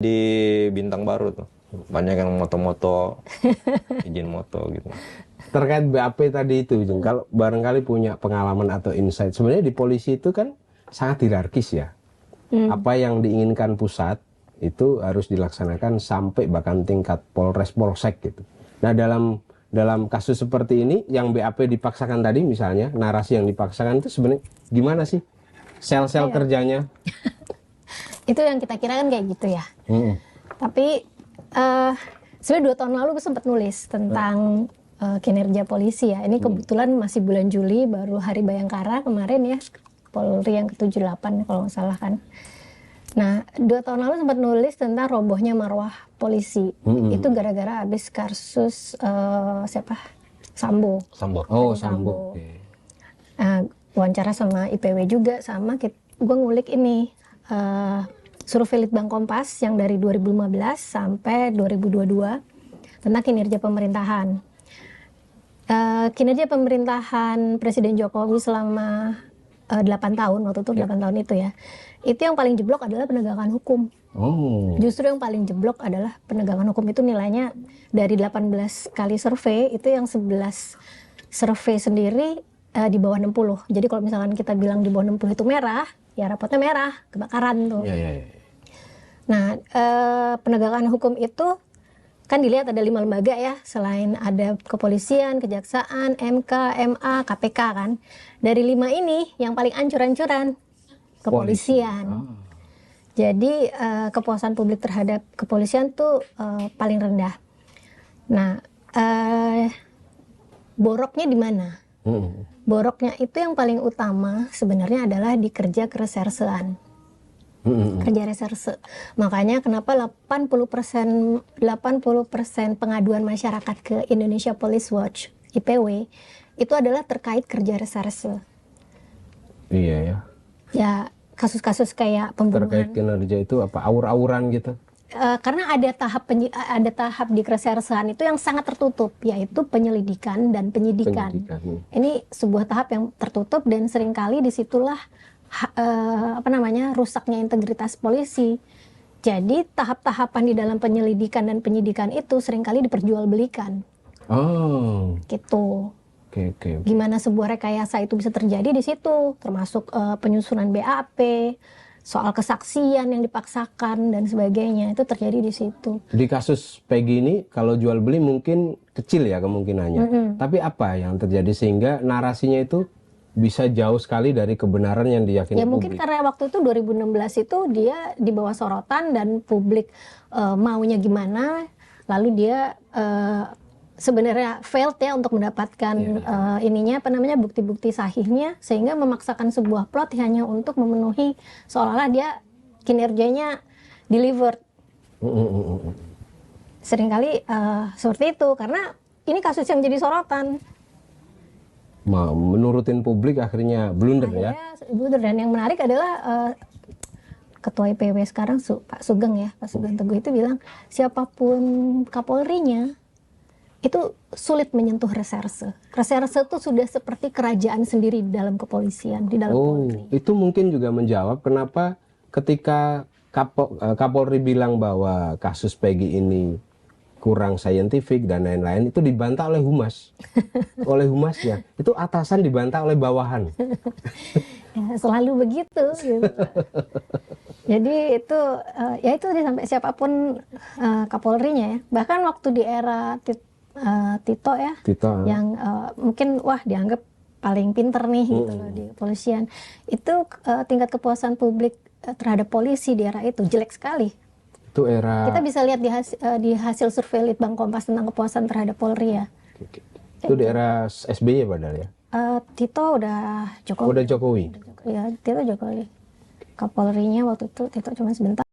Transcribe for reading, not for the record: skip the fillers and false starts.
Di Bintang Baru tuh banyak yang moto-moto, izin moto gitu. Terkait BAP tadi itu, Jeng, kalau barangkali punya pengalaman atau insight, sebenarnya di polisi itu kan sangat hierarkis ya. Apa yang diinginkan pusat itu harus dilaksanakan sampai bahkan tingkat Polres Polsek gitu. Nah, dalam kasus seperti ini yang BAP dipaksakan tadi misalnya, narasi yang dipaksakan itu sebenarnya gimana sih sel-sel kerjanya? Itu yang kita kira kan kayak gitu ya. Tapi sebenarnya 2 tahun lalu gue sempat nulis tentang kinerja polisi ya. Ini kebetulan masih bulan Juli, baru Hari Bayangkara kemarin ya, Polri yang ke-78 kalau nggak salah kan. Nah, 2 tahun lalu sempat nulis tentang robohnya marwah polisi. Itu gara-gara habis kasus siapa? Sambo. Oh, Sambo. Wawancara sama IPW juga, sama gue ngulik ini survei Litbang Kompas yang dari 2015 sampai 2022 tentang kinerja pemerintahan. Kinerja pemerintahan Presiden Jokowi selama 8 tahun, waktu itu 8 tahun itu ya, itu yang paling jeblok adalah penegakan hukum. Justru yang paling jeblok adalah penegakan hukum. Itu nilainya dari 18 kali survei, itu yang 11 survei sendiri di bawah 60. Jadi kalau misalkan kita bilang di bawah 60 itu merah, ya rapotnya merah, kebakaran tuh. Nah, penegakan hukum itu kan dilihat ada 5 lembaga ya, selain ada kepolisian, kejaksaan, MK, MA, KPK kan. Dari 5 ini yang paling ancur-ancuran kepolisian. Jadi kepuasan publik terhadap kepolisian tuh paling rendah. Nah, boroknya di mana? Boroknya itu yang paling utama sebenarnya adalah di kerja keresersean. Kerja reserse. Makanya kenapa 80% pengaduan masyarakat ke Indonesia Police Watch, IPW, itu adalah terkait kerja reserse. Iya ya. Ya, kasus-kasus kayak pembunuhan. Terkait kinerja itu apa aur-auran gitu? Karena ada tahap di keresersean itu yang sangat tertutup, yaitu penyelidikan dan penyidikan. Ini sebuah tahap yang tertutup dan seringkali disitulah rusaknya integritas polisi. Jadi tahap-tahapan di dalam penyelidikan dan penyidikan itu seringkali diperjualbelikan. Gitu. Gimana sebuah rekayasa itu bisa terjadi di situ, termasuk penyusunan BAP, soal kesaksian yang dipaksakan dan sebagainya, itu terjadi di situ. Di kasus Peggy ini kalau jual beli mungkin kecil ya kemungkinannya. Tapi apa yang terjadi sehingga narasinya itu bisa jauh sekali dari kebenaran yang diyakini publik? Ya mungkin karena waktu itu 2016 itu dia di bawah sorotan dan publik maunya gimana, lalu dia sebenarnya failed ya untuk mendapatkan bukti-bukti sahihnya, sehingga memaksakan sebuah plot hanya untuk memenuhi seolah-olah dia kinerjanya delivered. Seringkali seperti itu, karena ini kasus yang jadi sorotan. Menurutin publik akhirnya blunder ya. Blunder. Dan yang menarik adalah Ketua IPW sekarang Pak Sugeng ya, Pak Sugeng Teguh itu bilang siapapun Kapolrinya itu sulit menyentuh reserse. Reserse itu sudah seperti kerajaan sendiri di dalam kepolisian, di dalam Polri. Itu mungkin juga menjawab kenapa ketika Kapolri bilang bahwa kasus Peggy ini kurang saintifik dan lain-lain, itu dibantah oleh humas. Oleh humasnya. Itu atasan dibantah oleh bawahan. Ya, selalu begitu. Gitu. Jadi itu, ya itu sampai siapapun Kapolrinya ya. Bahkan waktu di era Tito ya, yang mungkin dianggap paling pinter nih gitu loh di kepolisian. Itu tingkat kepuasan publik terhadap polisi di era itu jelek sekali. Itu era kita bisa lihat di hasil survei Litbang Kompas tentang kepuasan terhadap Polri ya. Itu di era SBY padahal ya. Tito udah Jokowi. Udah Jokowi. Ya, Tito Jokowi. Kapolrinya waktu itu Tito cuma sebentar.